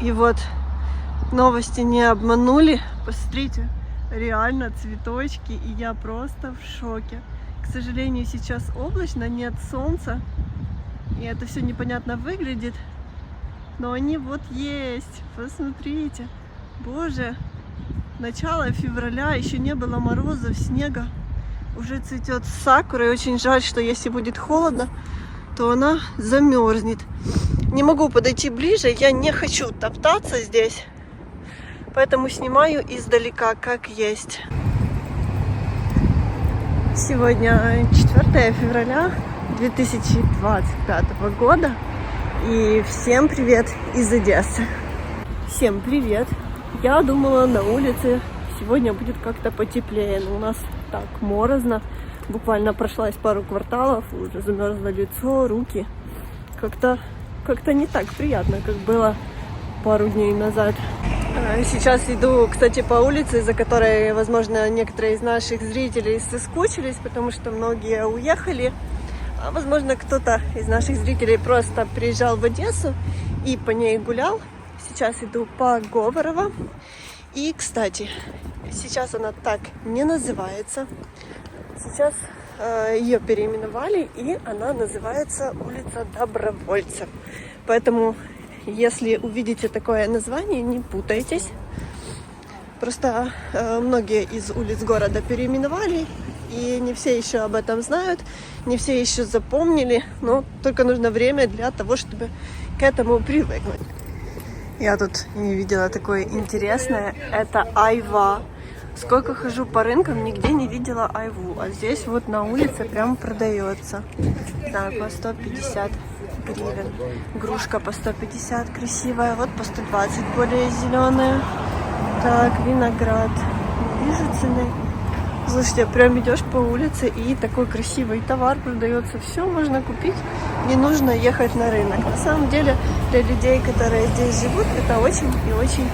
И вот новости не обманули. Посмотрите, реально цветочки, и я просто в шоке. К сожалению, сейчас облачно, нет солнца, и это все непонятно выглядит. Но они вот есть, посмотрите. Боже, начало февраля, еще не было морозов, снега. Уже цветет сакура, и очень жаль, что если будет холодно, то она замерзнет. Не могу подойти ближе, я не хочу топтаться здесь, поэтому снимаю издалека, как есть. Сегодня 4 февраля 2025 года, и всем привет из Одессы. Всем привет! Я думала, на улице сегодня будет как-то потеплее, но у нас так морозно. Буквально прошлась пару кварталов, уже замерзло лицо, руки. Как-то не так приятно, как было пару дней назад. Сейчас иду, кстати, по улице, за которой, возможно, некоторые из наших зрителей соскучились, потому что многие уехали. А возможно, кто-то из наших зрителей просто приезжал в Одессу и по ней гулял. Сейчас иду по Говорова. И, кстати, сейчас она так не называется. Сейчас ее переименовали, и она называется улица Добровольцев. Поэтому, если увидите такое название, не путайтесь. Просто многие из улиц города переименовали, и не все еще об этом знают, не все еще запомнили, но только нужно время для того, чтобы к этому привыкнуть. Я тут не видела такое интересное, это айва. Сколько хожу по рынкам, нигде не видела айву, а здесь вот на улице прям продается. Да, по 150 гривен. Грушка по 150 красивая, вот по 120 более зеленая. Так, виноград. Не вижу цены. Слушайте, прям идешь по улице, и такой красивый товар продается. Все можно купить, не нужно ехать на рынок. На самом деле, для людей, которые здесь живут, это очень и очень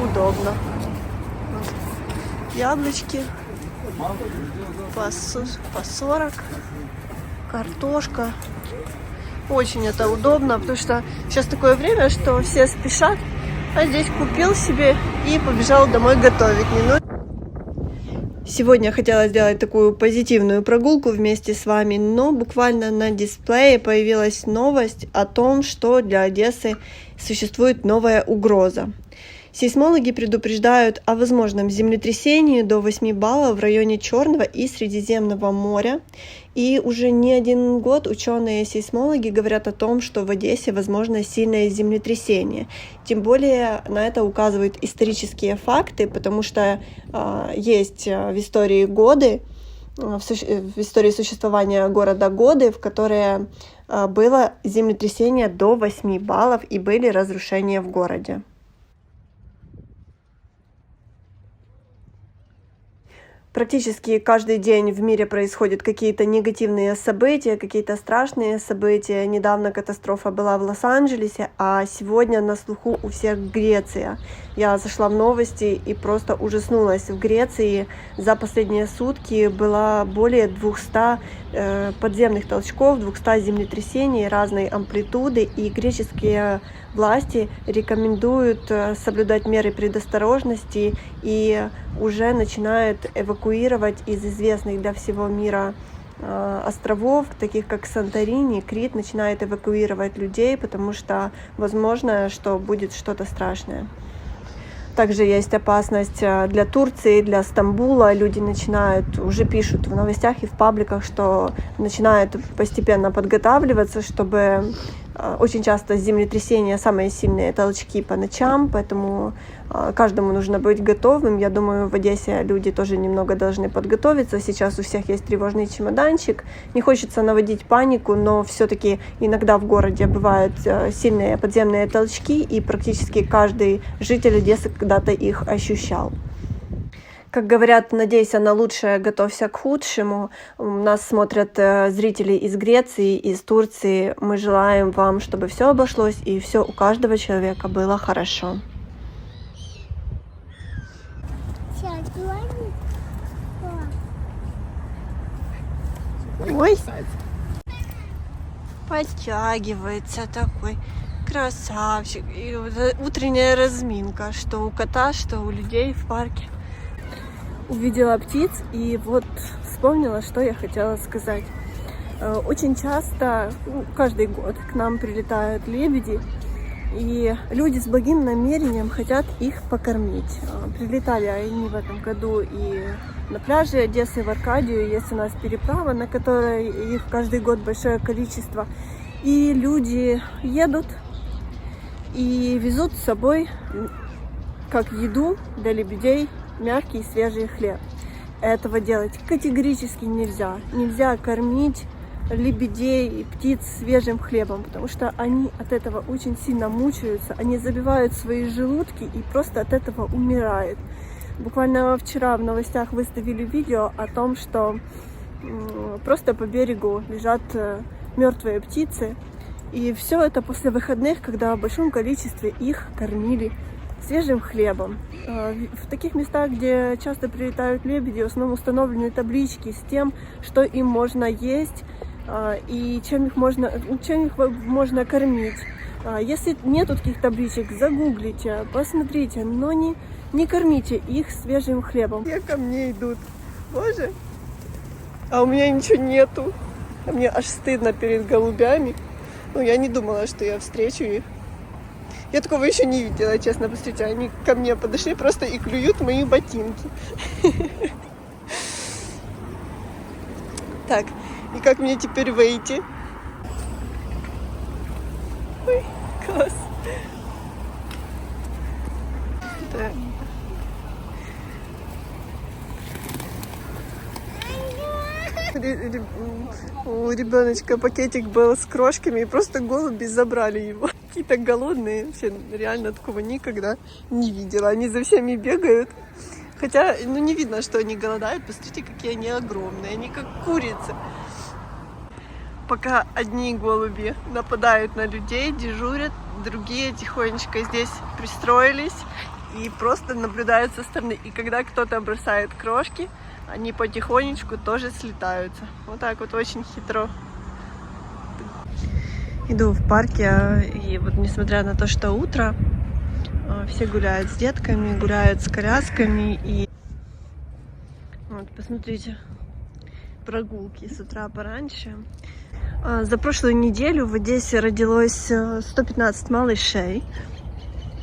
удобно. Яблочки по 40, картошка. Очень это удобно, потому что сейчас такое время, что все спешат, а здесь купил себе и побежал домой готовить. Сегодня хотела сделать такую позитивную прогулку вместе с вами, но буквально на дисплее появилась новость о том, что для Одессы существует новая угроза. Сейсмологи предупреждают о возможном землетрясении до 8 баллов в районе Черного и Средиземного моря. И уже не один год ученые-сейсмологи говорят о том, что в Одессе возможно сильное землетрясение. Тем более на это указывают исторические факты, потому что есть в истории годы, в истории существования города годы, в которые было землетрясение до 8 баллов и были разрушения в городе. Практически каждый день в мире происходят какие-то негативные события, какие-то страшные события. Недавно катастрофа была в Лос-Анджелесе, а сегодня на слуху у всех Греция. Я зашла в новости и просто ужаснулась. В Греции за последние сутки было более 200 подземных толчков, 200 землетрясений разной амплитуды, и греческие власти рекомендуют соблюдать меры предосторожности и уже начинают эвакуировать из известных для всего мира островов, таких как Санторини, Крит, начинает эвакуировать людей, потому что возможно, что будет что-то страшное. Также есть опасность для Турции, для Стамбула. Люди начинают, уже пишут в новостях и в пабликах, что начинают постепенно подготавливаться, чтобы очень часто землетрясения, самые сильные толчки по ночам, поэтому каждому нужно быть готовым. Я думаю, в Одессе люди тоже немного должны подготовиться. Сейчас у всех есть тревожный чемоданчик. Не хочется наводить панику, но все-таки иногда в городе бывают сильные подземные толчки, и практически каждый житель Одессы когда-то их ощущал. Как говорят, надейся на лучшее, готовься к худшему. Нас смотрят зрители из Греции, из Турции. Мы желаем вам, чтобы все обошлось и все у каждого человека было хорошо. Ой, подтягивается такой красавчик. И вот утренняя разминка, что у кота, что у людей в парке. Увидела птиц и вот вспомнила, что я хотела сказать. Очень часто, каждый год к нам прилетают лебеди, и люди с благим намерением хотят их покормить. Прилетали они в этом году и на пляже Одессы, в Аркадию. Есть у нас переправа, на которой их каждый год большое количество. И люди едут и везут с собой, как еду для лебедей, мягкий свежий хлеб. Этого делать категорически нельзя. Нельзя кормить лебедей и птиц свежим хлебом, потому что они от этого очень сильно мучаются, они забивают свои желудки и просто от этого умирают. Буквально вчера в новостях выставили видео о том, что просто по берегу лежат мертвые птицы, и все это после выходных, когда в большом количестве их кормили свежим хлебом. В таких местах, где часто прилетают лебеди, в основном установлены таблички с тем, что им можно есть и чем их можно кормить. Если нету таких табличек, загуглите, посмотрите, но не кормите их свежим хлебом. Все ко мне идут. Боже, а у меня ничего нету. А мне аж стыдно перед голубями. Ну, я не думала, что я встречу их. Я такого еще не видела, честно. Посмотрите, они ко мне подошли просто и клюют мои ботинки. Так, и как мне теперь выйти? Ой, класс. Так. У ребеночка пакетик был с крошками, и просто голуби забрали его. Какие-то голодные, вообще реально такого никогда не видела. Они за всеми бегают. Хотя, ну, не видно, что они голодают. Посмотрите, какие они огромные. Они как курицы. Пока одни голуби нападают на людей, дежурят, другие тихонечко здесь пристроились и просто наблюдают со стороны. И когда кто-то бросает крошки, они потихонечку тоже слетаются. Вот так вот очень хитро. Иду в парке, и вот несмотря на то, что утро, все гуляют с детками, гуляют с колясками. И вот, посмотрите, прогулки с утра пораньше. За прошлую неделю в Одессе родилось 115 малышей.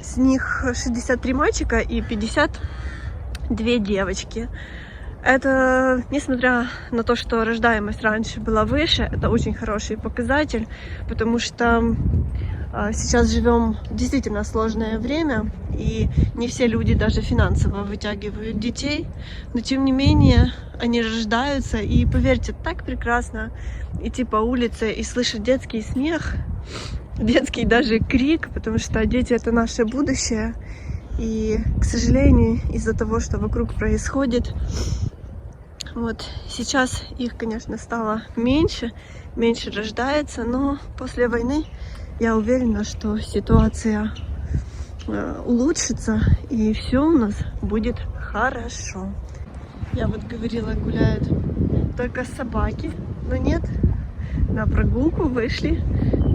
С них 63 мальчика и 52 девочки. Это, несмотря на то, что рождаемость раньше была выше, это очень хороший показатель, потому что сейчас живем в действительно сложное время, и не все люди даже финансово вытягивают детей, но тем не менее они рождаются, и поверьте, так прекрасно идти по улице и слышать детский смех, детский даже крик, потому что дети — это наше будущее. И, к сожалению, из-за того, что вокруг происходит, вот сейчас их, конечно, стало меньше рождается, но после войны я уверена, что ситуация улучшится и все у нас будет хорошо. Я вот говорила, гуляют только собаки, но нет, на прогулку вышли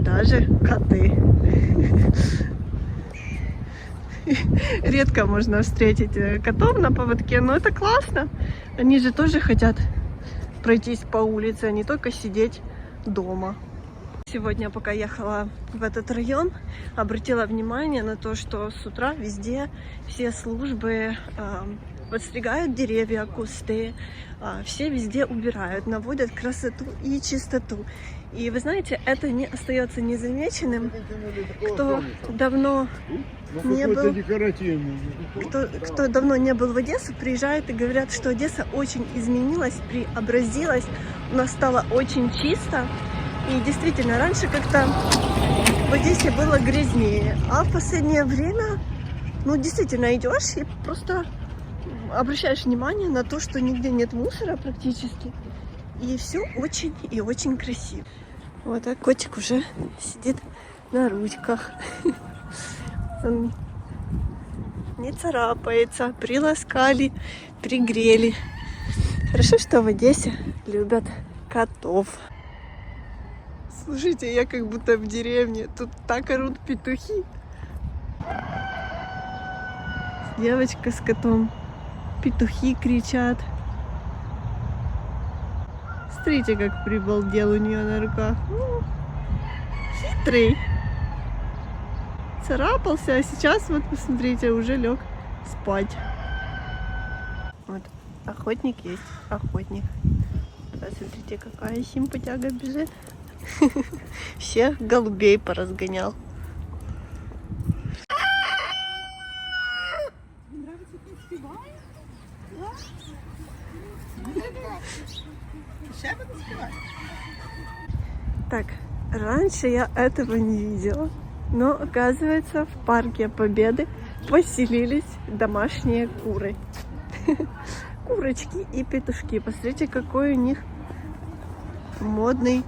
даже коты. Редко можно встретить котов на поводке, но это классно. Они же тоже хотят пройтись по улице, а не только сидеть дома. Сегодня, пока ехала в этот район, обратила внимание на то, что с утра везде все службы подстригают деревья, кусты, все везде убирают, наводят красоту и чистоту. И вы знаете, это не остается незамеченным. Кто давно не был, кто давно не был в Одессе, приезжает и говорят, что Одесса очень изменилась, преобразилась, у нас стало очень чисто. И действительно, раньше как-то в Одессе было грязнее, а в последнее время, ну, действительно, идешь и просто обращаешь внимание на то, что нигде нет мусора практически, и все очень и очень красиво. Вот так котик уже сидит на ручках. Он не царапается, приласкали, пригрели. Хорошо, что в Одессе любят котов. Слушайте, я как будто в деревне. Тут так орут петухи. Девочка с котом. Петухи кричат. Смотрите, как прибалдел у нее на руках. Хитрый. Царапался, а сейчас, вот посмотрите, уже лег спать. Вот, охотник есть, охотник. Посмотрите, какая симпатяга бежит. Всех голубей поразгонял. Так, раньше я этого не видела, но оказывается в парке Победы поселились домашние куры. Курочки и петушки. Посмотрите, какой у них модный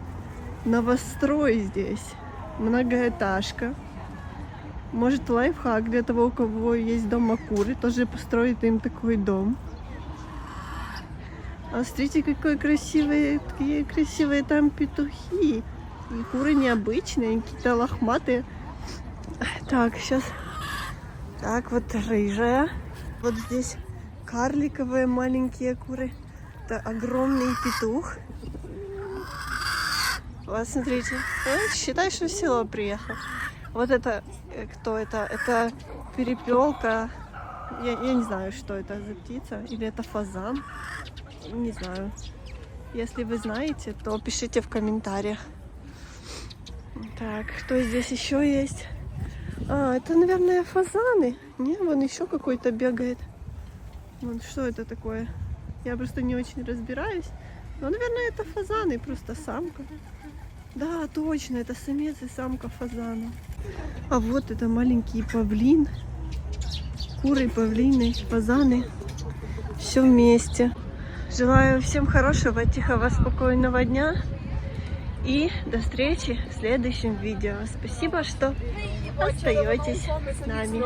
новострой здесь. Многоэтажка. Может, лайфхак для того, у кого есть дома куры, тоже построить им такой дом. А смотрите, какие красивые там петухи. И куры необычные, какие-то лохматые. Так, сейчас. Так, вот рыжая. Вот здесь карликовые маленькие куры. Это огромный петух. Вот, смотрите. Считай, что в село приехал. Вот это, кто это? Это перепелка. Я не знаю, что это за птица. Или это фазан. Не знаю. Если вы знаете, то пишите в комментариях. Так, кто здесь еще есть? А, это, наверное, фазаны. Не, вон еще какой-то бегает. Вон, что это такое? Я просто не очень разбираюсь. Но, наверное, это фазаны, просто самка. Да, точно, это самец и самка фазана. А вот это маленький павлин. Куры, павлины, фазаны. Все вместе. Желаю всем хорошего, тихого, спокойного дня. И до встречи в следующем видео. Спасибо, что остаетесь с нами.